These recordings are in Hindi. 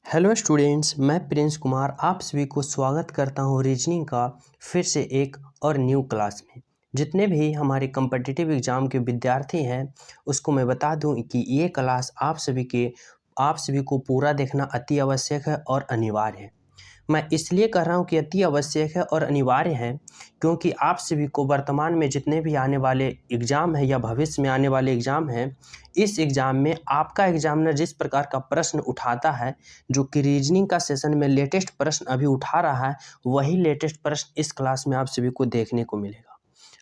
हेलो स्टूडेंट्स, मैं प्रिंस कुमार आप सभी को स्वागत करता हूं रीजनिंग का फिर से एक और न्यू क्लास में। जितने भी हमारे कम्पिटिटिव एग्ज़ाम के विद्यार्थी हैं उसको मैं बता दूं कि ये क्लास आप सभी को पूरा देखना अति आवश्यक है और अनिवार्य है। मैं इसलिए कह रहा हूँ कि अति आवश्यक है और अनिवार्य है क्योंकि आप सभी को वर्तमान में जितने भी आने वाले एग्ज़ाम है या भविष्य में आने वाले एग्ज़ाम हैं, इस एग्ज़ाम में आपका एग्जामिनर जिस प्रकार का प्रश्न उठाता है, जो कि रीजनिंग का सेशन में लेटेस्ट प्रश्न अभी उठा रहा है, वही लेटेस्ट प्रश्न इस क्लास में आप सभी को देखने को मिलेगा।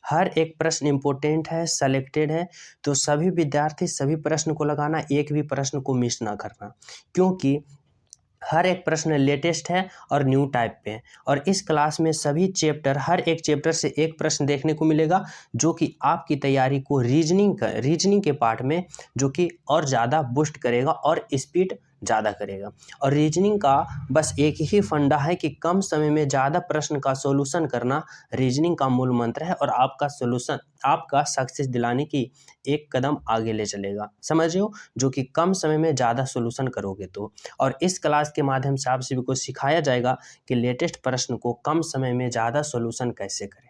हर एक प्रश्न इम्पोर्टेंट है, सेलेक्टेड है, तो सभी विद्यार्थी सभी प्रश्न को लगाना, एक भी प्रश्न को मिस ना करना, क्योंकि हर एक प्रश्न लेटेस्ट है और न्यू टाइप पे है। और इस क्लास में सभी चैप्टर, हर एक चैप्टर से एक प्रश्न देखने को मिलेगा, जो कि आपकी तैयारी को रीजनिंग के पार्ट में जो कि और ज़्यादा बूस्ट करेगा और स्पीड ज़्यादा करेगा। और रीजनिंग का बस एक ही फंडा है कि कम समय में ज़्यादा प्रश्न का सॉल्यूशन करना रीजनिंग का मूल मंत्र है, और आपका सक्सेस दिलाने की एक कदम आगे ले चलेगा, समझियो, जो कि कम समय में ज़्यादा सॉल्यूशन करोगे तो। और इस क्लास के माध्यम से आप सभी को सिखाया जाएगा कि लेटेस्ट प्रश्न को कम समय में ज़्यादा सॉल्यूशन कैसे करें।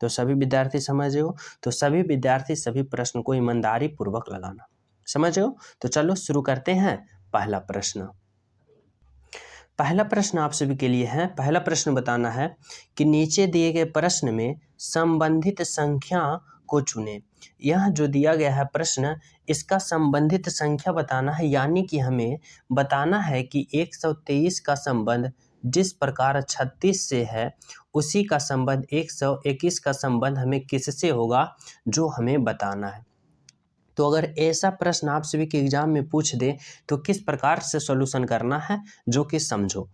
तो सभी विद्यार्थी समझ रहे हो, तो सभी विद्यार्थी सभी प्रश्न को ईमानदारी पूर्वक लगाना, समझ रहे हो। तो चलो शुरू करते हैं। पहला प्रश्न आप सभी के लिए है। पहला प्रश्न बताना है कि नीचे दिए गए प्रश्न में संबंधित संख्या को चुनें। यह जो दिया गया है प्रश्न, इसका संबंधित संख्या बताना है, यानी कि हमें बताना है कि 123 का संबंध जिस प्रकार 36 से है, उसी का संबंध 121 का संबंध हमें किससे होगा, जो हमें बताना है। तो अगर ऐसा प्रश्न आप सभी के एग्जाम में पूछ दे तो किस प्रकार से सॉल्यूशन करना है, जो कि समझो।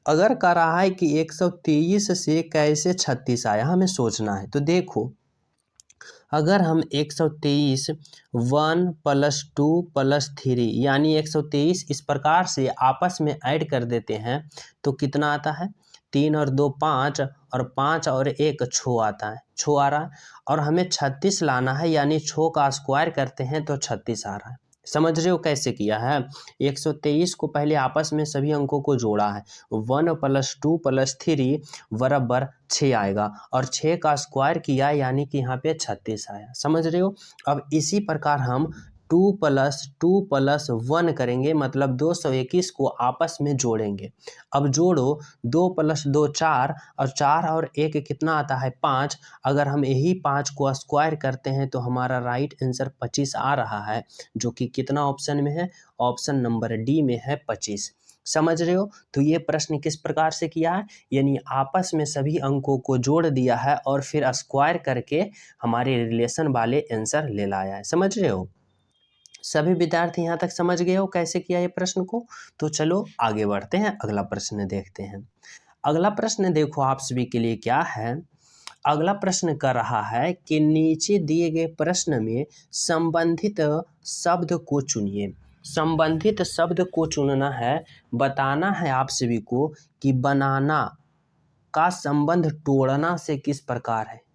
अगर कह रहा है कि 123 से कैसे 36 आया, हमें सोचना है। तो देखो, अगर हम 123 1 + 2 + 3 यानी 123 इस प्रकार से आपस में ऐड कर देते हैं तो कितना आता है, 3 और 2 5 और 5 और 1 6 आता है, 6 आ रहा है। और हमें 36 लाना है, यानी 6 का स्क्वायर करते हैं तो 36 आ रहा है। समझ रहे हो कैसे किया है। 123 को पहले आपस में सभी अंकों को जोड़ा है, 1 + 2 + 3 बराबर 6 आएगा, और 6 का स्क्वायर किया यानी कि यहाँ पे 36 आया, समझ रहे हो। अब इसी प्रकार हम 2 + 2 + 1 करेंगे, मतलब 221 को आपस में जोड़ेंगे। अब जोड़ो, 2 + 2 4 और 4 और 1 कितना आता है, 5। अगर हम यही 5 को स्क्वायर करते हैं तो हमारा राइट आंसर 25 आ रहा है, जो कि कितना ऑप्शन में है, ऑप्शन नंबर डी में है 25। समझ रहे हो। तो ये प्रश्न किस प्रकार से किया है, यानी आपस में सभी अंकों को जोड़ दिया है और फिर स्क्वायर करके हमारे रिलेशन वाले आंसर ले लाया है, समझ रहे हो। सभी विद्यार्थी यहाँ तक समझ गए हो कैसे किया ये प्रश्न को। तो चलो आगे बढ़ते हैं, अगला प्रश्न देखते हैं। अगला प्रश्न देखो आप सभी के लिए क्या है। अगला प्रश्न कर रहा है कि नीचे दिए गए प्रश्न में संबंधित शब्द को चुनिए। संबंधित शब्द को चुनना है, बताना है आप सभी को कि बनाना का संबंध तोड़ना से किस प्रकार है।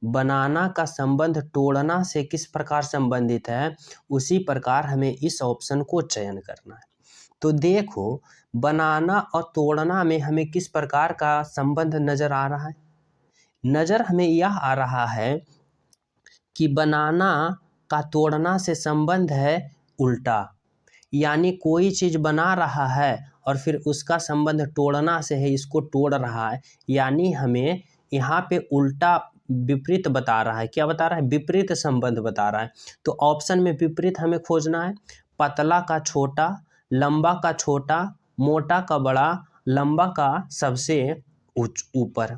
बनाना का संबंध तोड़ना से किस प्रकार संबंधित है, उसी प्रकार हमें इस ऑप्शन को चयन करना है। तो देखो, बनाना और तोड़ना में हमें किस प्रकार का संबंध नजर आ रहा है। नजर हमें यह आ रहा है कि बनाना का तोड़ना से संबंध है उल्टा, यानी कोई चीज बना रहा है और फिर उसका संबंध तोड़ना से है, इसको तोड़ रहा है, यानी हमें यहाँ पे उल्टा विपरीत बता रहा है। क्या बता रहा है, विपरीत संबंध बता रहा है। तो ऑप्शन में विपरीत हमें खोजना है। पतला का छोटा, लंबा का छोटा, मोटा का बड़ा, लंबा का सबसे ऊपर।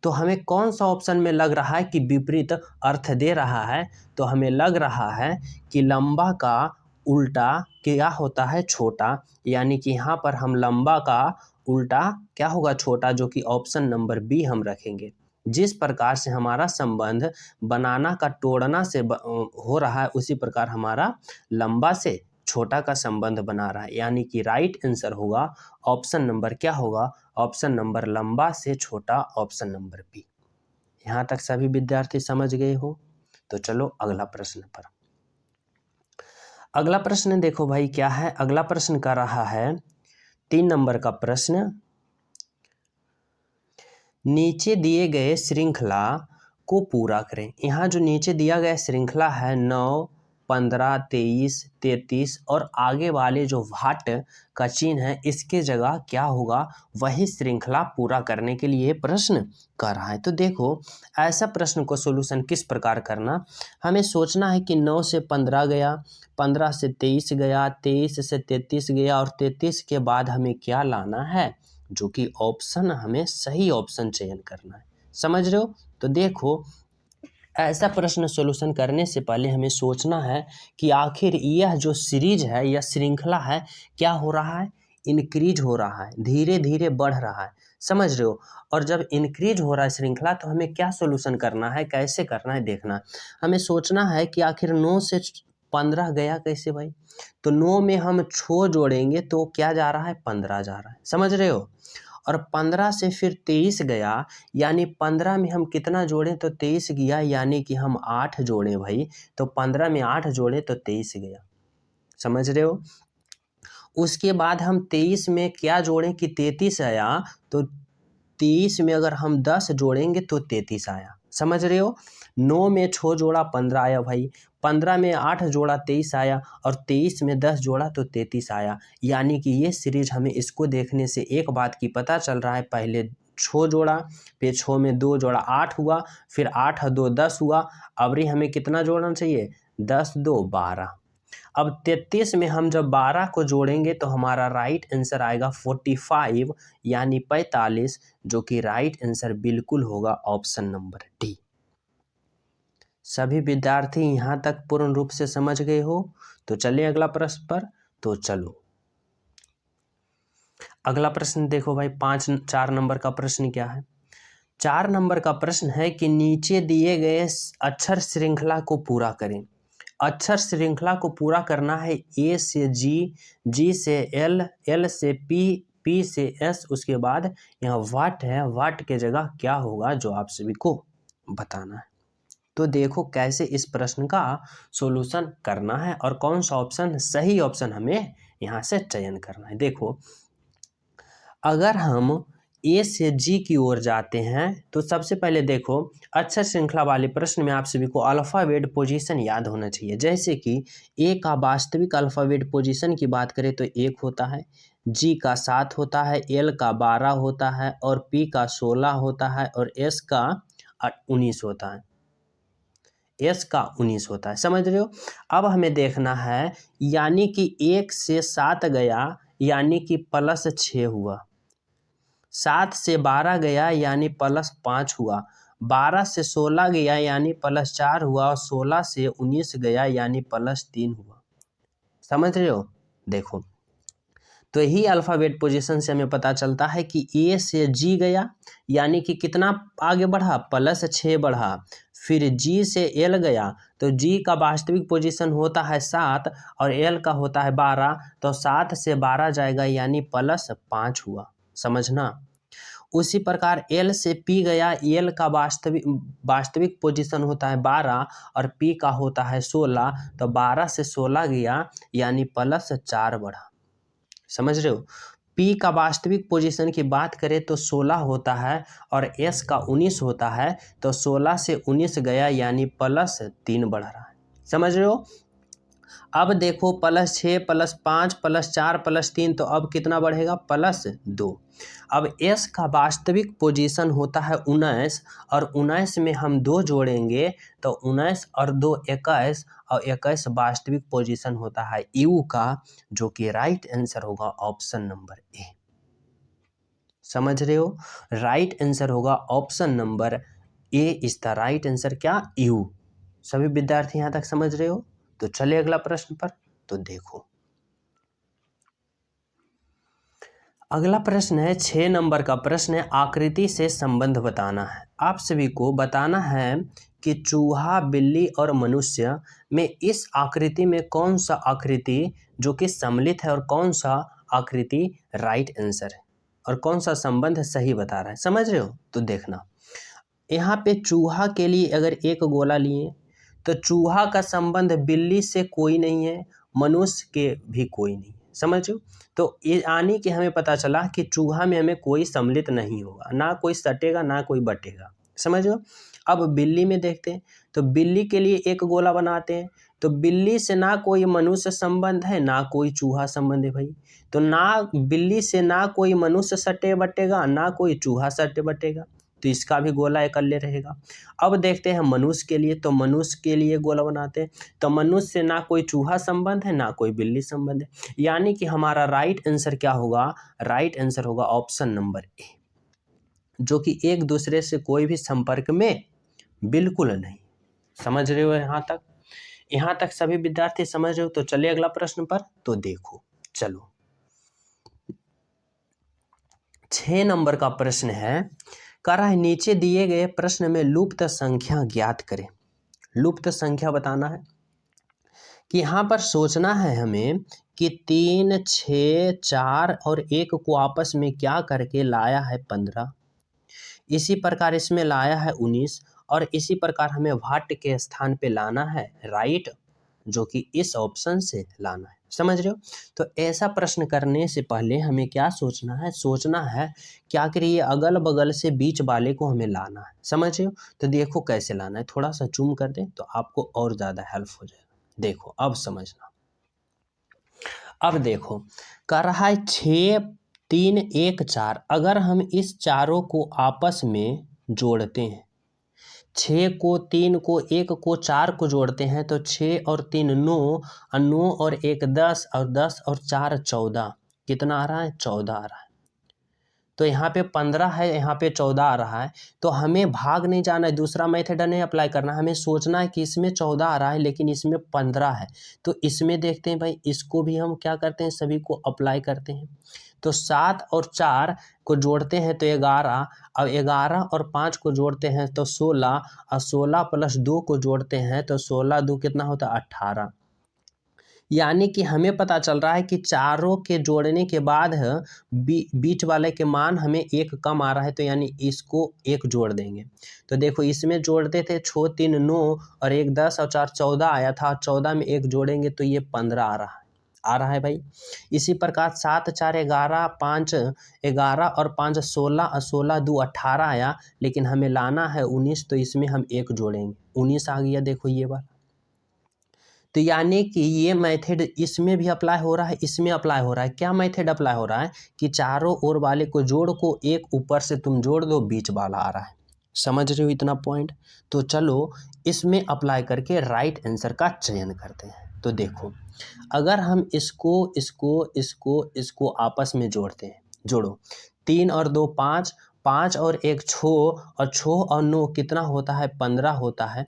तो हमें कौन सा ऑप्शन में लग रहा है कि विपरीत अर्थ दे रहा है, तो हमें लग रहा है कि लंबा का उल्टा क्या होता है, छोटा, यानी कि यहाँ पर हम लंबा का उल्टा क्या होगा, छोटा, जो कि ऑप्शन नंबर बी हम रखेंगे। जिस प्रकार से हमारा संबंध बनाना का तोड़ना से हो रहा है, उसी प्रकार हमारा लंबा से छोटा का संबंध बना रहा है, यानी कि राइट आंसर होगा ऑप्शन नंबर क्या होगा, ऑप्शन नंबर लंबा से छोटा, ऑप्शन नंबर बी। यहाँ तक सभी विद्यार्थी समझ गए हो। तो चलो अगला प्रश्न पर। अगला प्रश्न देखो भाई क्या है। अगला प्रश्न कर रहा है 3 नंबर का प्रश्न, नीचे दिए गए श्रृंखला को पूरा करें। यहाँ जो नीचे दिया गया श्रृंखला है 9, 15, 23, 33 और आगे वाले जो वाट का चिन्ह है इसके जगह क्या होगा, वही श्रृंखला पूरा करने के लिए प्रश्न कर रहा है। तो देखो ऐसा प्रश्न को सोल्यूशन किस प्रकार करना, हमें सोचना है कि 9 से 15 गया, 15 से 23 गया, 23 से 33 गया और 33 के बाद हमें क्या लाना है, जो कि ऑप्शन, हमें सही ऑप्शन चयन करना है। समझ रहे हो? तो देखो ऐसा प्रश्न सॉल्यूशन करने से पहले हमें सोचना है कि आखिर यह जो सीरीज है या श्रृंखला है क्या हो रहा है, इंक्रीज हो रहा है, धीरे धीरे बढ़ रहा है। समझ रहे हो? और जब इंक्रीज हो रहा है श्रृंखला तो हमें क्या सॉल्यूशन करना है, कैसे करना है देखना। हमें सोचना है कि आखिर 9 से 15 गया कैसे भाई, तो 9 में हम 6 जोड़ेंगे तो क्या जा रहा है, 15 जा रहा है। समझ रहे हो? और 15 से फिर 23 गया, यानी 15 में हम कितना जोड़ें तो 23 गया, यानी कि हम 8 जोड़ें भाई, तो 15 में 8 जोड़ें तो 23 गया। समझ रहे हो? उसके बाद हम 23 में क्या जोड़ें कि 33 आया, तो 23 में अगर हम 10 जोड़ेंगे तो 33 आया। समझ रहे हो? 9 में 6 जोड़ा 15 आया भाई, 15 में 8 जोड़ा 23 आया और 23 में 10 जोड़ा तो 33 आया। यानी कि ये सीरीज हमें इसको देखने से एक बात की पता चल रहा है, पहले 6 जोड़ा, फिर 6 में 2 जोड़ा 8 हुआ, फिर 8 और 2 10 हुआ। अब हमें कितना जोड़ना चाहिए, 10 2 12। अब 33 में हम जब 12 को जोड़ेंगे तो हमारा राइट आंसर आएगा 45 यानी 45, जो कि राइट आंसर बिल्कुल होगा ऑप्शन नंबर डी। सभी विद्यार्थी यहाँ तक पूर्ण रूप से समझ गए हो? तो चलिए अगला प्रश्न पर। तो चलो अगला प्रश्न देखो भाई, 4 नंबर का प्रश्न क्या है। 4 नंबर का प्रश्न है कि नीचे दिए गए अक्षर श्रृंखला को पूरा करें। अक्षर श्रृंखला को पूरा करना है, ए से जी, जी से एल, एल से पी, पी से एस, उसके बाद यहाँ वाट है, वाट के जगह क्या होगा जो आप सभी को बताना है। तो देखो कैसे इस प्रश्न का सॉल्यूशन करना है और कौन सा ऑप्शन सही ऑप्शन हमें यहाँ से चयन करना है। देखो अगर हम ए से जी की ओर जाते हैं तो सबसे पहले देखो अक्षर श्रृंखला वाले प्रश्न में आप सभी को अल्फ़ाबेट पोजीशन याद होना चाहिए। जैसे कि ए का वास्तविक अल्फ़ाबेट पोजीशन की बात करें तो 1 होता है, जी का 7 होता है, एल का 12 होता है और पी का 16 होता है और एस का 19 होता है, एस का 19 होता है। समझ रहे हो? अब हमें देखना है, यानी कि 1 से 7 गया यानी कि +6 हुआ, 7 से 12 गया यानी +5 हुआ, 12 से 16 गया यानी +4 हुआ और 16 से 19 गया यानी +3 हुआ। समझ रहे हो? देखो तो यही अल्फ़ाबेट पोजीशन से हमें पता चलता है कि ए से जी गया यानी कि कितना आगे बढ़ा, +6 बढ़ा। फिर जी से एल गया तो जी का वास्तविक पोजीशन होता है 7 और एल का होता है 12, तो 7 से 12 जाएगा यानी +5 हुआ। समझना। उसी प्रकार एल से पी गया, एल का वास्तविक पोजीशन होता है 12 और पी का होता है 16, तो 12 से 16 गया यानी +4 बढ़ा। समझ रहे हो? पी का वास्तविक पोजीशन की बात करें तो 16 होता है और एस का 19 होता है, तो 16 से 19 गया यानी +3 बढ़ रहा है। समझ रहे हो? अब देखो +6 +5 +4 +3, तो अब कितना बढ़ेगा, +2। अब एस का वास्तविक पोजीशन होता है 19 और 19 में हम 2 जोड़ेंगे तो 19 और 2 21 और 21 वास्तविक पोजीशन होता है यू का, जो कि राइट आंसर होगा ऑप्शन नंबर ए। समझ रहे हो? राइट आंसर होगा option number A is the right answer, क्या, यू। सभी विद्यार्थी यहाँ तक समझ रहे हो? तो चलिए अगला प्रश्न पर। तो देखो अगला प्रश्न है 6 नंबर का प्रश्न है, आकृति से संबंध बताना है। आप सभी को बताना है कि चूहा, बिल्ली और मनुष्य में इस आकृति में कौन सा आकृति जो कि सम्मिलित है और कौन सा आकृति राइट आंसर है और कौन सा संबंध सही बता रहा है। समझ रहे हो? तो देखना यहाँ पे चूहा के लिए अगर एक गोला लिए तो चूहा का संबंध बिल्ली से कोई नहीं है, मनुष्य के भी कोई नहीं है। समझ लो। तो ये यानी कि हमें पता चला कि चूहा में हमें कोई सम्मिलित नहीं होगा, ना कोई सटेगा ना कोई बटेगा। समझ लो। अब बिल्ली में देखते हैं, तो बिल्ली के लिए एक गोला बनाते हैं, तो बिल्ली से ना कोई मनुष्य संबंध है ना कोई चूहा संबंध है भाई। तो ना बिल्ली से ना कोई मनुष्य सटे बटेगा ना कोई चूहा सटे बटेगा, तो इसका भी गोला इकल्ले रहेगा। अब देखते हैं मनुष्य के लिए, तो मनुष्य के लिए गोला बनाते हैं, तो मनुष्य से ना कोई चूहा संबंध है ना कोई बिल्ली संबंध है, यानी कि हमारा राइट आंसर क्या होगा, राइट आंसर होगा ऑप्शन नंबर ए, जो कि एक दूसरे से कोई भी संपर्क में बिल्कुल नहीं। समझ रहे हो यहाँ तक? यहाँ तक सभी विद्यार्थी समझ रहे हो? तो चलिए अगला प्रश्न पर तो देखो। चलो 6 नंबर का प्रश्न है, कह रहा है नीचे दिए गए प्रश्न में लुप्त संख्या ज्ञात करें। लुप्त संख्या बताना है कि यहाँ पर सोचना है हमें कि 3, 6, 4 और 1 को आपस में क्या करके लाया है 15, इसी प्रकार इसमें लाया है 19, और इसी प्रकार हमें वाट के स्थान पे लाना है राइट, जो कि इस ऑप्शन से लाना है। समझ रहे हो? तो ऐसा प्रश्न करने से पहले हमें क्या सोचना है, सोचना है क्या करिए अगल बगल से बीच वाले को हमें लाना है। समझ रहे हो? तो देखो कैसे लाना है, थोड़ा सा जूम कर दे तो आपको और ज़्यादा हेल्प हो जाएगा। देखो अब समझना, अब देखो कर रहा है 6, 3, 1, 4, अगर हम इस चारों को आपस में जोड़ते हैं, 6 को 3 को 1 को 4 को जोड़ते हैं, तो 6 और 3 9, और 9 और 1 10, और 10 और 4 14, कितना आ रहा है 14 आ रहा है। तो यहाँ पे 15 है, यहाँ पे 14 आ रहा है, तो हमें भाग नहीं जाना है, दूसरा मेथड नहीं अप्लाई करना, हमें सोचना है कि इसमें 14 आ रहा है लेकिन इसमें 15 है, तो इसमें देखते हैं भाई इसको भी हम क्या करते हैं, सभी को अप्लाई करते हैं। तो 7 और 4 को जोड़ते हैं तो 11, अब 11 और 5 को जोड़ते हैं तो 16, और 16 प्लस 2 को जोड़ते हैं तो 16 2 कितना होता है 18, यानी कि हमें पता चल रहा है कि चारों के जोड़ने के बाद बीच वाले के मान हमें एक कम आ रहा है, तो यानी इसको एक जोड़ देंगे। तो देखो इसमें जोड़ते थे 6 3 9 और 1 10 और 4 14 आया था, 14 में एक जोड़ेंगे तो ये 15 आ रहा है भाई। इसी प्रकार 7 4 11, 5 11 और 5 16, और 16 2 18 आया, लेकिन हमें लाना है 19, तो इसमें हम एक जोड़ेंगे, 19 आ गया। देखो ये बात, तो यानी कि ये मेथड इसमें भी अप्लाई हो रहा है, इसमें अप्लाई हो रहा है। क्या मेथड अप्लाई हो रहा है कि चारों ओर वाले को जोड़ को एक ऊपर से तुम जोड़ दो, बीच वाला आ रहा है। समझ रहे हो इतना पॉइंट? तो चलो इसमें अप्लाई करके राइट आंसर का चयन करते हैं। तो देखो अगर हम इसको इसको इसको इसको आपस में जोड़ते हैं, जोड़ो 3 और 2 5, 5 और 1 6, और 6 और 9 कितना होता है 15 होता है,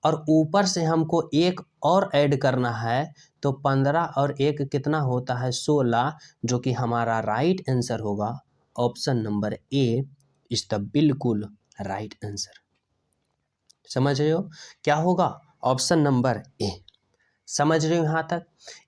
और ऊपर से हमको एक और ऐड करना है, तो 15 और 1 कितना होता है 16, जो कि हमारा राइट आंसर होगा option number A is the बिल्कुल राइट आंसर। समझ रहे हो क्या होगा? Option number A. समझ रहे हो यहाँ तक?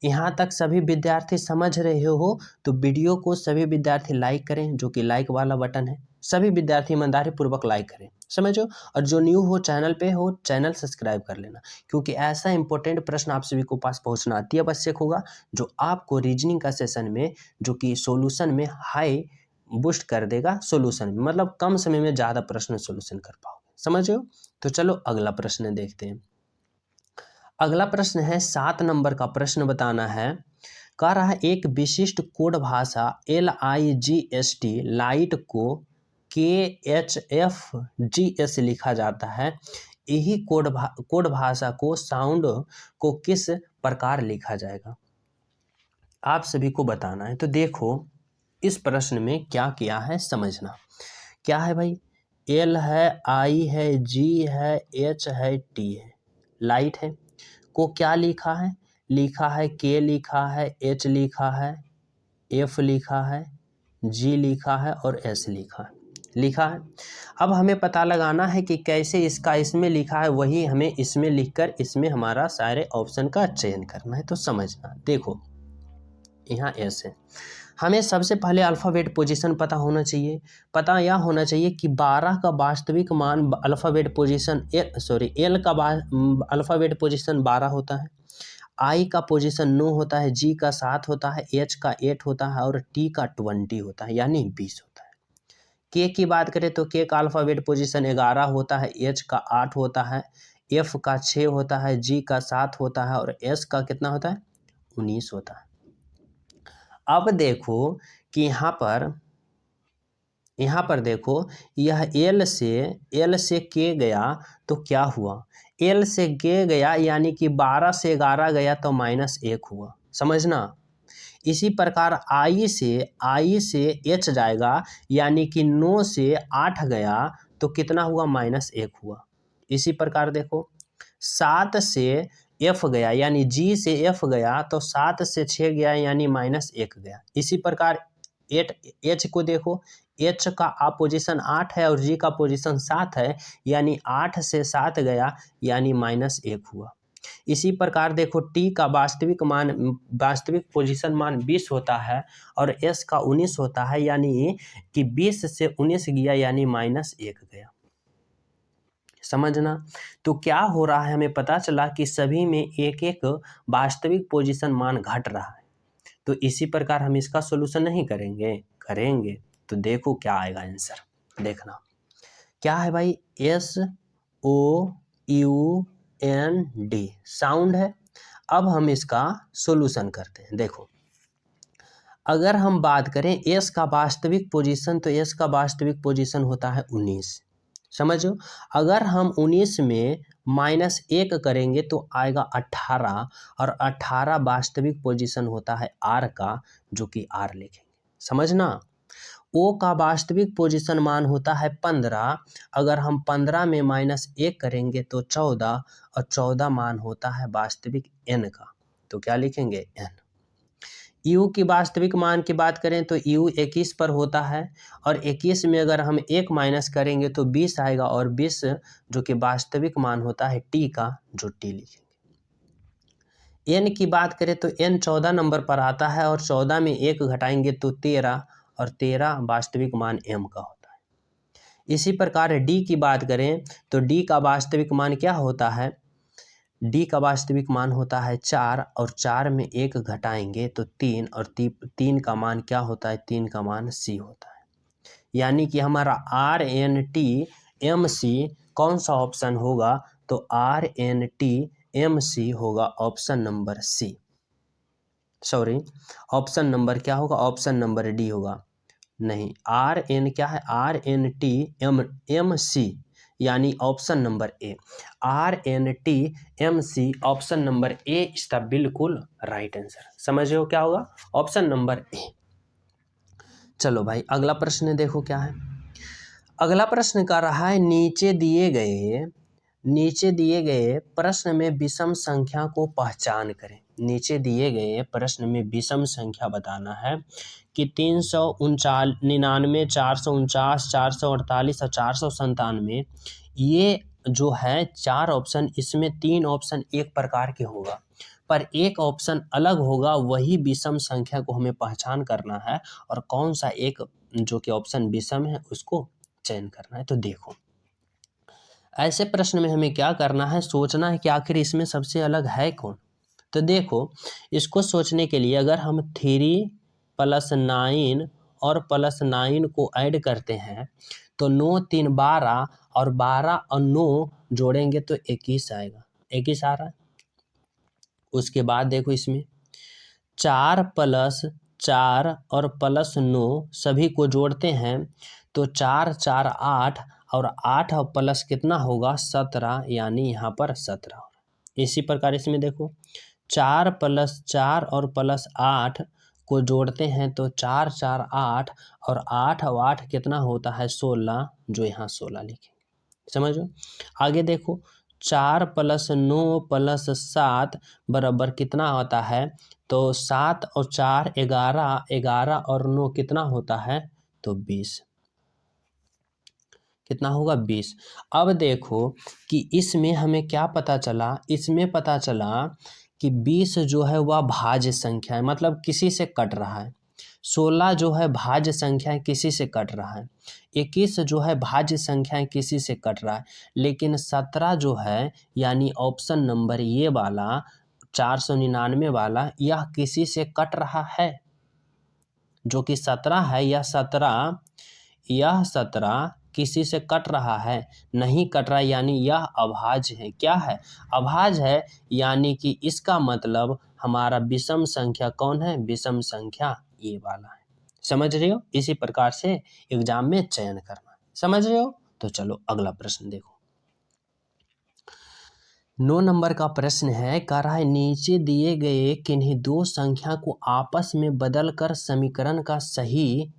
यहाँ तक सभी विद्यार्थी समझ रहे हो तो वीडियो को सभी विद्यार्थी लाइक करें, जो कि लाइक वाला बटन है, सभी विद्यार्थी ईमानदारी पूर्वक लाइक करें। समझो, और जो न्यू हो चैनल पे हो चैनल सब्सक्राइब कर लेना, क्योंकि ऐसा इंपॉर्टेंट प्रश्न आप सभी को पास पहुँचना अति आवश्यक होगा, जो आपको रीजनिंग का सेशन में जो कि सॉल्यूशन में हाई बूस्ट कर देगा। सॉल्यूशन में मतलब कम समय में ज़्यादा प्रश्न सॉल्यूशन कर पाओगे। समझ रहे हो? तो चलो अगला प्रश्न देखते हैं। अगला प्रश्न है 7 नंबर का प्रश्न बताना है। कह रहा है एक विशिष्ट कोड भाषा LIGST लाइट को KHFGS लिखा जाता है। यही कोड भाषा को साउंड को किस प्रकार लिखा जाएगा, आप सभी को बताना है। तो देखो इस प्रश्न में क्या किया है समझना। क्या है भाई, L है, I है, G है, H है, T है, लाइट है को क्या लिखा है, लिखा है K लिखा है, H लिखा है, F लिखा है, G लिखा है और S लिखा है। अब हमें पता लगाना है कि कैसे इसका इसमें लिखा है, वही हमें इसमें लिखकर इसमें हमारा सारे ऑप्शन का चयन करना है। तो समझना, देखो यहाँ S है, हमें सबसे पहले अल्फ़ाबेट पोजीशन पता होना चाहिए। पता यह होना चाहिए कि 12 का वास्तविक मान अल्फ़ाबेट पोजीशन L का अल्फ़ाबेट पोजीशन 12 होता है। आई का पोजीशन 9 होता है, जी का 7 होता है, एच का 8 होता है और टी का 20 होता है, यानी 20 होता है। के की बात करें तो के का अल्फ़ाबेट पोजीशन 11 होता है, एच का 8 होता है, एफ का 6 होता है, जी का 7 होता है और एस का कितना होता है, 19 होता है। अब देखो कि यहाँ पर देखो, यह एल से के गया तो क्या हुआ, एल से के गया यानी कि 12 से 11 गया तो -1 हुआ, समझना। इसी प्रकार आई से एच जाएगा यानी कि 9 से 8 गया तो कितना हुआ, -1 हुआ। इसी प्रकार देखो 7 से एफ गया यानी जी से एफ गया तो 7 से 6 गया यानी -1 गया। इसी प्रकार एच को देखो, एच का पोजीशन 8 है और जी का पोजीशन 7 है यानी 8 से 7 गया यानी -1 हुआ। इसी प्रकार देखो टी का वास्तविक पोजीशन मान 20 होता है और एस का 19 होता है यानी कि 20 से 19 गया यानी -1 गया, समझना। तो क्या हो रहा है, हमें पता चला कि सभी में एक एक वास्तविक पोजीशन मान घट रहा है। तो इसी प्रकार हम इसका सोल्यूशन नहीं करेंगे तो देखो क्या आएगा आंसर, देखना क्या है भाई, SOUND साउंड है। अब हम इसका सोल्यूशन करते हैं। देखो अगर हम बात करें एस का वास्तविक पोजीशन तो एस का वास्तविक पोजीशन होता है 19, समझो। अगर हम 19 में -1 करेंगे तो आएगा 18 और 18 वास्तविक पोजीशन होता है आर का, जो कि आर लिखेंगे, समझना। ओ का वास्तविक पोजीशन मान होता है 15, अगर हम 15 में -1 करेंगे तो 14 और 14 मान होता है वास्तविक एन का, तो क्या लिखेंगे, एन। यू की वास्तविक मान की बात करें तो यू 21 पर होता है और 21 में अगर हम 1 माइनस करेंगे तो 20 आएगा और 20 जो कि वास्तविक मान होता है टी का, जो टी लिखेंगे। एन की बात करें तो एन 14 नंबर पर आता है और 14 में 1 घटाएंगे तो 13 और 13 वास्तविक मान एम का होता है। इसी प्रकार डी की बात करें तो डी का वास्तविक मान क्या होता है, डी का वास्तविक मान होता है 4 और 4 में 1 घटाएंगे तो 3 और 3 का मान क्या होता है, 3 का मान सी होता है। यानी कि हमारा RNTMC कौन सा ऑप्शन होगा, तो RNTMC होगा option number C, sorry option number क्या होगा, ऑप्शन नंबर डी होगा, नहीं RN क्या है, RNTMC यानी option number A, RNTMC option number A इसका बिल्कुल राइट आंसर। समझ रहे हो क्या होगा, ऑप्शन नंबर ए। चलो भाई अगला प्रश्न देखो क्या है। अगला प्रश्न कर रहा है नीचे दिए गए प्रश्न में विषम संख्या को पहचान करें। नीचे दिए गए प्रश्न में विषम संख्या बताना है कि 399, 449, 448 और 497, ये जो है 4 ऑप्शन, इसमें 3 ऑप्शन एक प्रकार के होगा पर एक ऑप्शन अलग होगा, वही विषम संख्या को हमें पहचान करना है और कौन सा एक जो कि ऑप्शन विषम है उसको चयन करना है। तो देखो ऐसे प्रश्न में हमें क्या करना है, सोचना है कि आखिर इसमें सबसे अलग है कौन। तो देखो इसको सोचने के लिए अगर हम 3 + 9 और +9 को ऐड करते हैं तो 9 3 12 और 12 और 9 जोड़ेंगे तो 21 आएगा, 21 आ रहा है। उसके बाद देखो इसमें 4 + 4 और +9 सभी को जोड़ते हैं तो 4 4 8 और 8 और प्लस कितना होगा, 17, यानी यहाँ पर 17 होगा। इसी प्रकार इसमें देखो 4 + 4 और +8 को जोड़ते हैं तो 4 4 8 और 8 और 8 कितना होता है, 16, जो यहाँ 16 लिखेंगे, समझो। आगे देखो 4 + 9 + 7 बराबर कितना होता है, तो 7 और 4 11, 11 और 9 कितना होता है, तो 20, कितना होगा, 20। अब देखो कि इसमें हमें क्या पता चला, इसमें पता चला कि 20 जो है वह भाज्य संख्या है, मतलब किसी से कट रहा है। 16 जो है भाज्य संख्या है, किसी से कट रहा है। 21 जो है भाज्य संख्या है, किसी से कट रहा है। लेकिन 17 जो है यानी ऑप्शन नंबर ये वाला 499 वाला यह किसी से कट रहा है, जो कि 17 है, यह 17 किसी से कट रहा है, नहीं कट रहा, यानी यह अभाज्य है। क्या है? अभाज्य है, यानी कि इसका मतलब हमारा विषम संख्या कौन है? विषम संख्या ये वाला है। समझ रहे हो? इसी प्रकार से एग्जाम में चयन करना। समझ रहे हो? तो चलो अगला प्रश्न देखो। 9 नंबर का प्रश्न है, कह रहा है नीचे दिए गए किन्हीं दो संख्या को आपस में बदलकर समीकरण का सही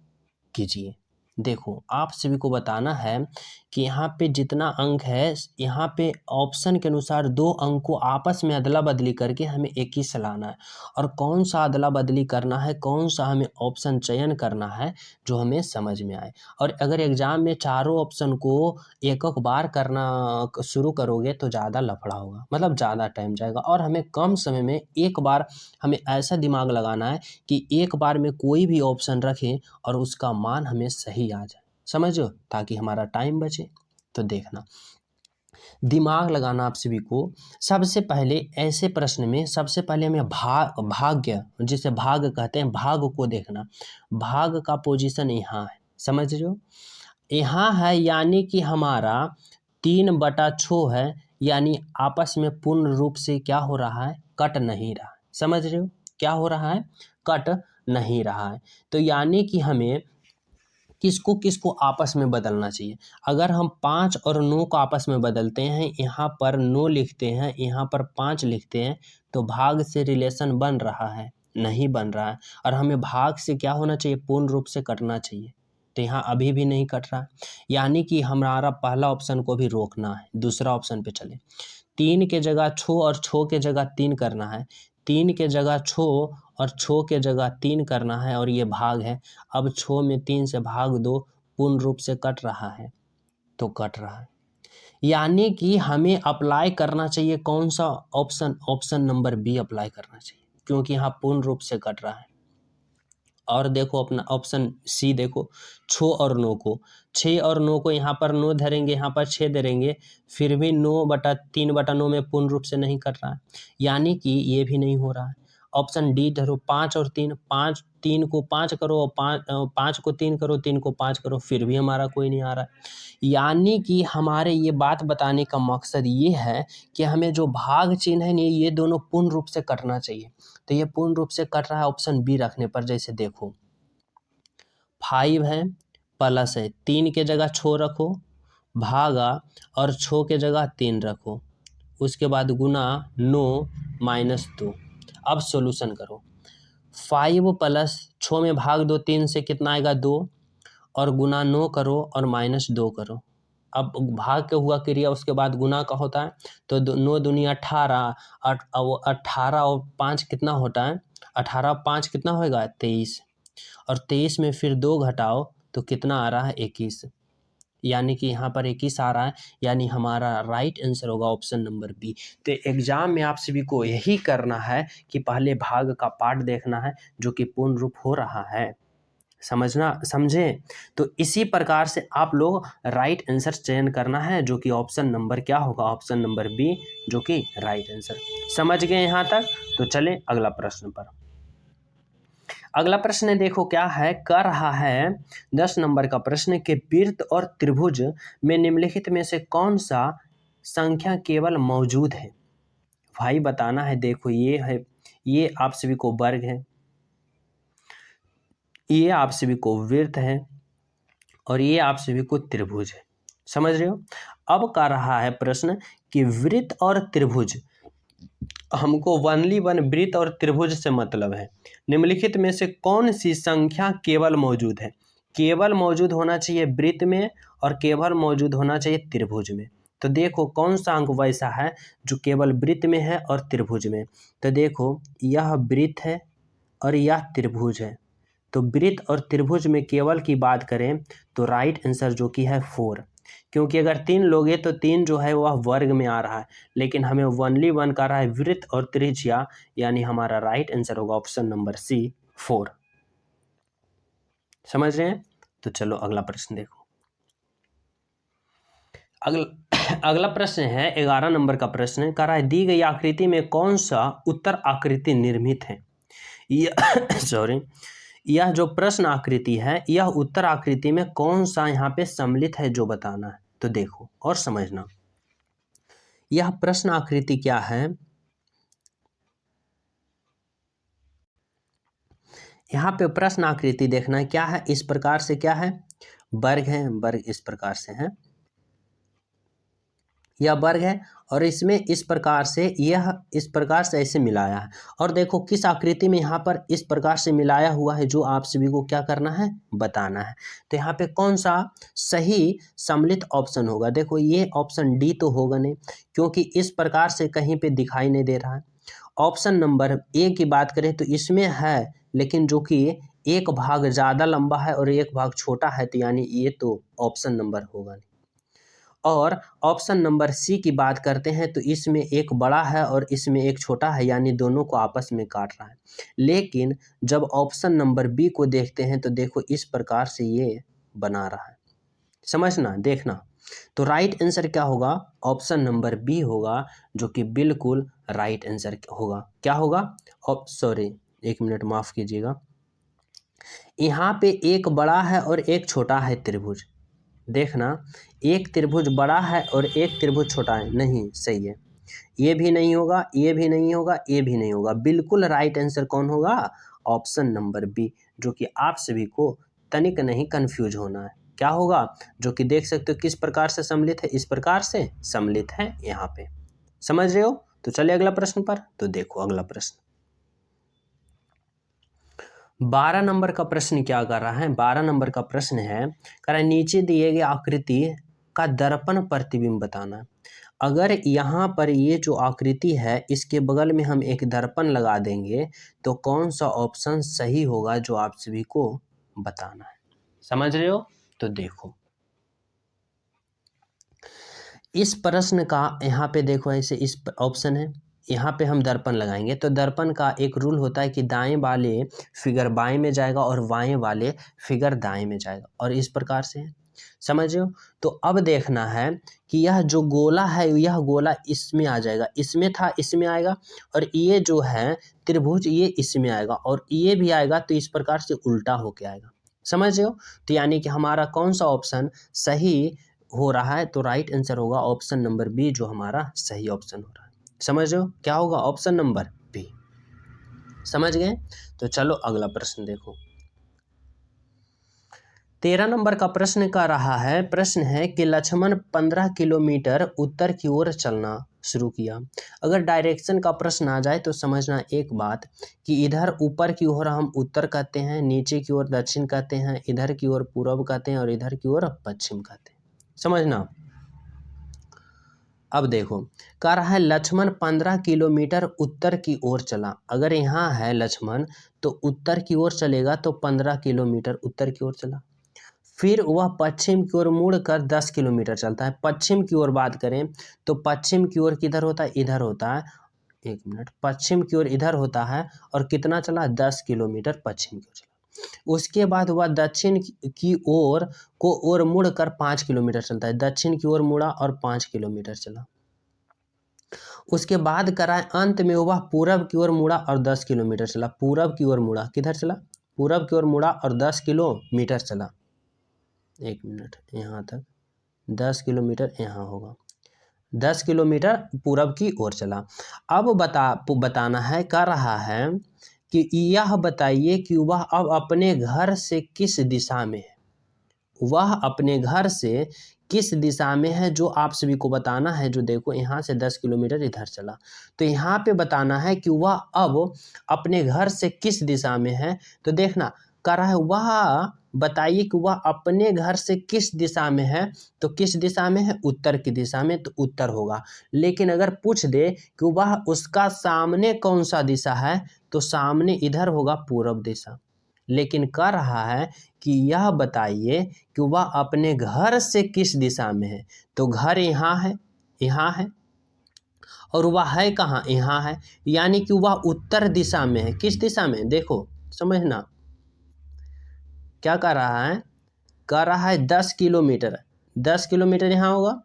कीजिए। देखो, आप सभी को बताना है कि यहाँ पे जितना अंक है, यहाँ पे ऑप्शन के अनुसार दो अंक को आपस में अदला बदली करके हमें एक ही लाना है। और कौन सा अदला बदली करना है, कौन सा हमें ऑप्शन चयन करना है जो हमें समझ में आए। और अगर एग्जाम में चारों ऑप्शन को एक बार करना शुरू करोगे तो ज़्यादा लफड़ा होगा, मतलब ज़्यादा टाइम जाएगा। और हमें कम समय में एक बार हमें ऐसा दिमाग लगाना है कि एक बार में कोई भी ऑप्शन रखें और उसका मान हमें सही आ जाए, समझो, ताकि हमारा टाइम बचे। तो देखना, दिमाग लगाना आप सभी को। सबसे पहले ऐसे प्रश्न में सबसे पहले हमें भाग्य, जिसे भाग कहते हैं, भाग को देखना। भाग का पोजीशन यहाँ है, समझ रहे हो? यहाँ है, यानी कि हमारा 3/6 है, यानी आपस में पूर्ण रूप से क्या हो रहा है? कट नहीं रहा है। समझ रहे हो? क्या हो रहा है? कट नहीं रहा है। तो यानी कि हमें किसको किसको आपस में बदलना चाहिए। अगर हम 5 और 9 को आपस में बदलते हैं, यहाँ पर 9 लिखते हैं, यहाँ पर 5 लिखते हैं, तो भाग से रिलेशन बन रहा है? नहीं बन रहा है। और हमें भाग से क्या होना चाहिए? पूर्ण रूप से कटना चाहिए। तो यहाँ अभी भी नहीं कट रहा है, यानी कि हमारा पहला ऑप्शन को भी रोकना है। दूसरा ऑप्शन पे चले। 3 के जगह 6 और 6 के जगह 3 करना है। 3 के जगह 6 और 6 के जगह 3 करना है, और ये भाग है। अब 6 में 3 से भाग दो, पूर्ण रूप से कट रहा है? तो कट रहा है, यानी कि हमें अप्लाई करना चाहिए कौन सा option? Option number B apply करना चाहिए, क्योंकि यहाँ पूर्ण रूप से कट रहा है। और देखो अपना ऑप्शन सी देखो, 6 और 9 को, 6 और 9 को यहाँ पर 9 धरेंगे, यहाँ पर 6 धरेंगे, फिर भी 9/3/9 में पूर्ण रूप से नहीं कट रहा है, यानी कि ये भी नहीं हो रहा है। ऑप्शन डी धरो, 5 और 3, 5 3 को 5 करो और 5 को 3 करो, 3 को 5 करो, फिर भी हमारा कोई नहीं आ रहा है। यानी कि हमारे ये बात बताने का मकसद ये है कि हमें जो भाग चिन्ह है ये दोनों पूर्ण रूप से कटना चाहिए। तो ये पूर्ण रूप से कट रहा है ऑप्शन बी रखने पर। जैसे देखो, 5 है प्लस है, 3 के जगह 6 रखो, भागा, और 6 के जगह 3 रखो, उसके बाद गुना 9 - 2। अब सॉल्यूशन करो। 5 प्लस 6 में भाग दो 3 से, कितना आएगा? 2, और गुना 9 करो और -2 करो। अब भाग के हुआ क्रिया, उसके बाद गुना का होता है, तो 9 दूनी 18, 18 और 5 कितना होता है? 18 5 कितना होएगा? 23, और 23 में फिर 2 घटाओ तो कितना आ रहा है? 21, यानी कि यहाँ पर 21 आ रहा है, यानी हमारा राइट आंसर होगा ऑप्शन नंबर बी। तो एग्जाम में आप सभी को यही करना है कि पहले भाग का पार्ट देखना है जो कि पूर्ण रूप हो रहा है, समझना, समझे? तो इसी प्रकार से आप लोग राइट आंसर चयन करना है, जो कि ऑप्शन नंबर क्या होगा? ऑप्शन नंबर बी, जो कि राइट आंसर। समझ गए यहाँ तक? तो चले अगला प्रश्न पर। अगला प्रश्न देखो क्या है, कर रहा है 10 नंबर का प्रश्न के वृत्त और त्रिभुज में निम्नलिखित में से कौन सा संख्या केवल मौजूद है? भाई बताना है। देखो ये है, ये आप सभी को वर्ग है, ये आप सभी को वृत्त है, और ये आप सभी को त्रिभुज है। समझ रहे हो? अब कर रहा है प्रश्न कि वृत्त और त्रिभुज, हमको ओनली वन वृत्त और त्रिभुज से मतलब है। निम्नलिखित में से कौन सी संख्या केवल मौजूद है? केवल मौजूद होना चाहिए वृत्त में, और केवल मौजूद होना चाहिए त्रिभुज में। तो देखो कौन सा अंक वैसा है जो केवल वृत्त में है और त्रिभुज में। तो देखो, यह वृत्त है और यह त्रिभुज है। तो वृत्त और त्रिभुज में केवल की बात करें तो राइट आंसर जो कि है 4, क्योंकि अगर 3 लोगे तो 3 जो है वह वर्ग में आ रहा है, लेकिन हमें ओनली वन का रहा है वृत्त और त्रिज्या, यानी हमारा राइट आंसर होगा ऑप्शन नंबर सी, 4। समझ रहे हैं? तो चलो अगला प्रश्न देखो। अगला प्रश्न है 11 नंबर का प्रश्न कह रहा है दी गई आकृति में कौन सा उत्तर आकृति निर्मित है। यह सॉरी यह जो प्रश्न आकृति है यह उत्तर आकृति में कौन सा यहाँ पे सम्मिलित है जो बताना है। तो देखो और समझना यह प्रश्न आकृति क्या है। यहाँ पे प्रश्न आकृति देखना है क्या है, इस प्रकार से क्या है, वर्ग है, वर्ग इस प्रकार से है, यह वर्ग है और इसमें इस प्रकार से यह इस प्रकार से ऐसे मिलाया है। और देखो किस आकृति में यहाँ पर इस प्रकार से मिलाया हुआ है जो आप सभी को क्या करना है, बताना है। तो यहाँ पे कौन सा सही सम्मिलित ऑप्शन होगा। देखो ये ऑप्शन डी तो होगा नहीं क्योंकि इस प्रकार से कहीं पे दिखाई नहीं दे रहा है। ऑप्शन नंबर ए की बात करें तो इसमें है लेकिन जो कि एक भाग ज़्यादा लंबा है और एक भाग छोटा है, तो यानी ये तो ऑप्शन नंबर होगा नहीं। और ऑप्शन नंबर सी की बात करते हैं तो इसमें एक बड़ा है और इसमें एक छोटा है, यानी दोनों को आपस में काट रहा है। लेकिन जब ऑप्शन नंबर बी को देखते हैं तो देखो इस प्रकार से ये बना रहा है, समझना देखना। तो राइट आंसर क्या होगा, ऑप्शन नंबर बी होगा जो कि बिल्कुल राइट आंसर होगा। क्या होगा, सॉरी एक मिनट माफ़ कीजिएगा, यहाँ पे एक बड़ा है और एक छोटा है त्रिभुज। देखना एक त्रिभुज बड़ा है और एक त्रिभुज छोटा है, नहीं सही है, ये भी नहीं होगा, ये भी नहीं होगा, ये भी नहीं होगा। बिल्कुल राइट आंसर कौन होगा, ऑप्शन नंबर बी, जो कि आप सभी को तनिक नहीं कंफ्यूज होना है। क्या होगा, जो कि देख सकते हो किस प्रकार से सम्मिलित है, इस प्रकार से सम्मिलित है यहाँ पे, समझ रहे हो। तो चलिए अगला प्रश्न पर। तो देखो अगला प्रश्न 12 नंबर का प्रश्न क्या कर रहा है। 12 नंबर का प्रश्न है कह रहा है नीचे दिए गए आकृति का दर्पण प्रतिबिंब बताना है। अगर यहाँ पर ये जो आकृति है इसके बगल में हम एक दर्पण लगा देंगे तो कौन सा ऑप्शन सही होगा जो आप सभी को बताना है, समझ रहे हो। तो देखो इस प्रश्न का यहाँ पे देखो ऐसे इस ऑप्शन है, यहाँ पे हम दर्पण लगाएंगे तो दर्पण का एक रूल होता है कि दाएं वाले फिगर बाएं में जाएगा और बाएं वाले फिगर दाएं में जाएगा, और इस प्रकार से है, समझ रहे हो। तो अब देखना है कि यह जो गोला है यह गोला इसमें आ जाएगा, इसमें था इसमें आएगा, और ये जो है त्रिभुज ये इसमें आएगा और ये भी आएगा, तो इस प्रकार से उल्टा होके आएगा, समझ रहे हो। तो यानी कि हमारा कौन सा ऑप्शन सही हो रहा है, तो राइट आंसर होगा ऑप्शन नंबर बी जो हमारा सही ऑप्शन हो रहा है, समझ रहे हो। क्या होगा, ऑप्शन नंबर बी, समझ गए। तो चलो अगला प्रश्न देखो 13 नंबर का प्रश्न का रहा है, प्रश्न है कि लक्ष्मण 15 किलोमीटर उत्तर की ओर चलना शुरू किया। अगर डायरेक्शन का प्रश्न आ जाए तो समझना एक बात कि इधर ऊपर की ओर हम उत्तर कहते हैं, नीचे की ओर दक्षिण कहते हैं, इधर की ओर पूर्व कहते हैं और इधर की ओर पश्चिम कहते हैं, समझना। अब देखो कह रहा है लक्ष्मण 15 किलोमीटर उत्तर की ओर चला। अगर यहाँ है लक्ष्मण तो उत्तर की ओर चलेगा तो 15 किलोमीटर उत्तर की ओर चला। फिर वह पश्चिम की ओर मुड़कर 10 किलोमीटर चलता है। पश्चिम की ओर बात करें तो पश्चिम की ओर किधर होता है, इधर होता है, एक मिनट, पश्चिम की ओर इधर होता है और कितना चला, 10 किलोमीटर पश्चिम की ओर चला। उसके बाद वह दक्षिण की ओर को ओर मुड़कर 5 किलोमीटर चलता है। दक्षिण की ओर मुड़ा और 5 किलोमीटर चला। उसके बाद कराए अंत में वह पूरब की ओर मुड़ा और 10 किलोमीटर चला। पूरब की ओर मुड़ा, किधर चला, पूरब की ओर मुड़ा और 10 किलोमीटर चला। एक मिनट, यहाँ तक 10 किलोमीटर यहाँ होगा, 10 किलोमीटर पूरब की ओर चला। अब बताना है, कर रहा है कि यह बताइए कि वह अब अपने घर से किस दिशा में है। वह अपने घर से किस दिशा में है जो आप सभी को बताना है। जो देखो यहाँ से 10 किलोमीटर इधर चला तो यहाँ पे बताना है कि वह अब अपने घर से किस दिशा में है। तो देखना कह रहा है वह बताइए कि वह अपने घर से किस दिशा में है, तो किस दिशा में है, उत्तर की दिशा में, तो उत्तर होगा। लेकिन अगर पूछ दे कि वह उसका सामने कौन सा दिशा है तो सामने इधर होगा पूर्व दिशा। लेकिन कह रहा है कि यह बताइए कि वह अपने घर से किस दिशा में है, तो घर यहाँ है, यहाँ है, और वह है कहाँ, यहाँ है, यानी कि वह उत्तर दिशा में है। किस दिशा में, देखो समझना क्या कर रहा है, कर रहा है 10 किलोमीटर, 10 किलोमीटर यहाँ होगा।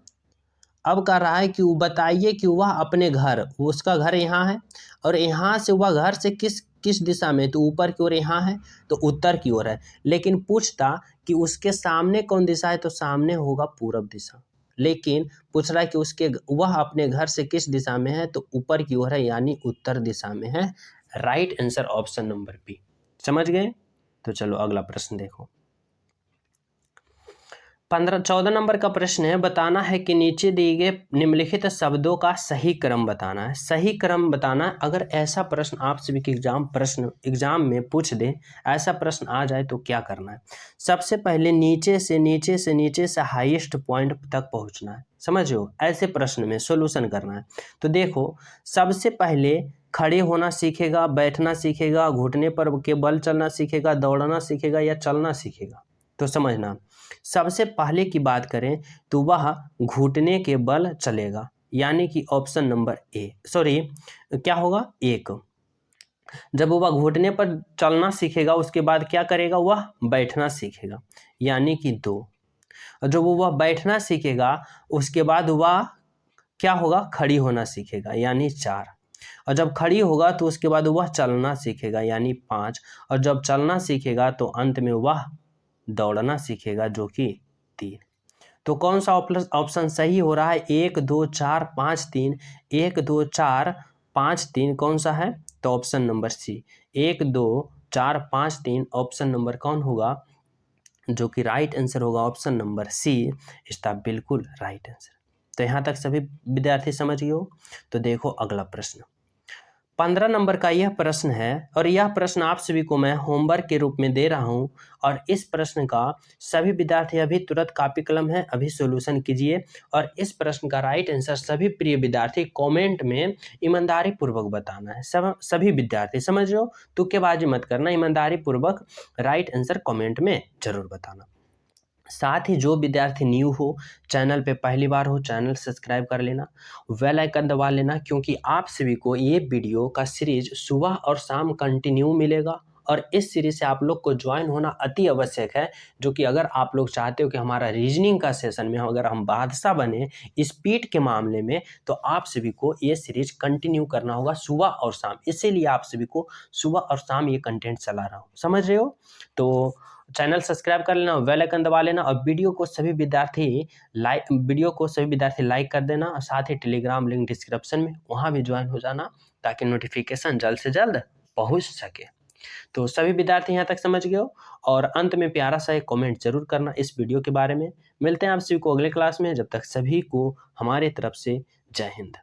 अब कह रहा है कि वो बताइए कि वह अपने घर, उसका घर यहाँ है और यहाँ से वह घर से किस किस दिशा में, तो ऊपर की ओर यहाँ है तो उत्तर की ओर है। लेकिन पूछता कि उसके सामने कौन दिशा है, तो सामने होगा पूरब दिशा। लेकिन पूछ रहा है कि वह अपने घर से किस दिशा में है, तो ऊपर की ओर है यानी उत्तर दिशा में है। Right answer option number B. समझ गए? तो चलो अगला प्रश्न देखो। 14 नंबर का प्रश्न है, बताना है कि नीचे दिए गए निम्नलिखित शब्दों का सही क्रम बताना है। सही क्रम बताना है। अगर ऐसा प्रश्न आप सभी के एग्जाम में पूछ दे, ऐसा प्रश्न आ जाए तो क्या करना है? सबसे पहले नीचे से हाईएस्ट पॉइंट तक पहुंचना है। समझो, ऐसे प्रश्न में सॉल्यूशन करना है। तो देखो, सबसे पहले खड़े होना सीखेगा, बैठना सीखेगा, घुटने पर के बल चलना सीखेगा, दौड़ना सीखेगा या चलना सीखेगा? तो समझना, सबसे पहले की बात करें तो वह घुटने के बल चलेगा, यानी कि ऑप्शन नंबर ए, सॉरी क्या होगा, एक। जब वह घुटने पर चलना सीखेगा उसके बाद क्या करेगा, वह बैठना सीखेगा, यानी कि 2। और जब वह बैठना सीखेगा उसके बाद वह क्या होगा, खड़ी होना सीखेगा, यानी 4। और जब खड़ी होगा तो उसके बाद वह चलना सीखेगा, यानी 5। और जब चलना सीखेगा तो अंत में वह दौड़ना सीखेगा, जो कि 3। तो कौन सा ऑप्शन सही हो रहा है? 1 2 4 5 3, 1 2 4 5 3 कौन सा है? तो option number C, 1 2 4 5 3 option number कौन होगा, जो कि राइट आंसर होगा ऑप्शन नंबर सी, इसका बिल्कुल राइट आंसर। तो यहाँ तक सभी विद्यार्थी समझ गए हो? तो देखो अगला प्रश्न, 15 नंबर का यह प्रश्न है और यह प्रश्न आप सभी को मैं होमवर्क के रूप में दे रहा हूं। और इस प्रश्न का सभी विद्यार्थी अभी तुरंत कॉपी कलम है, अभी सॉल्यूशन कीजिए। और इस प्रश्न का राइट आंसर सभी प्रिय विद्यार्थी कमेंट में ईमानदारी पूर्वक बताना है। सभी विद्यार्थी समझ रहे हो? तुक्केबाजी मत करना, ईमानदारी पूर्वक राइट आंसर कमेंट में जरूर बताना। साथ ही जो विद्यार्थी न्यू हो, चैनल पे पहली बार हो, चैनल सब्सक्राइब कर लेना, बेल आइकन दबा लेना, क्योंकि आप सभी को ये वीडियो का सीरीज सुबह और शाम कंटिन्यू मिलेगा। और इस सीरीज से आप लोग को ज्वाइन होना अति आवश्यक है, जो कि अगर आप लोग चाहते हो कि हमारा रीजनिंग का सेशन में अगर हम बादशाह बने स्पीड के मामले में, तो आप सभी को ये सीरीज कंटिन्यू करना होगा सुबह और शाम। इसीलिए आप सभी को सुबह और शाम ये कंटेंट चला रहा हूँ, समझ रहे हो? तो चैनल सब्सक्राइब कर लेना, बेल आइकन दबा लेना और वीडियो को सभी विद्यार्थी लाइक कर देना। और साथ ही टेलीग्राम लिंक डिस्क्रिप्शन में, वहाँ भी ज्वाइन हो जाना, ताकि नोटिफिकेशन जल्द से जल्द पहुँच सके। तो सभी विद्यार्थी यहाँ तक समझ गए हो? और अंत में प्यारा सा एक कमेंट जरूर करना इस वीडियो के बारे में। मिलते हैं आप सभी को अगले क्लास में, जब तक सभी को हमारे तरफ से जय हिंद।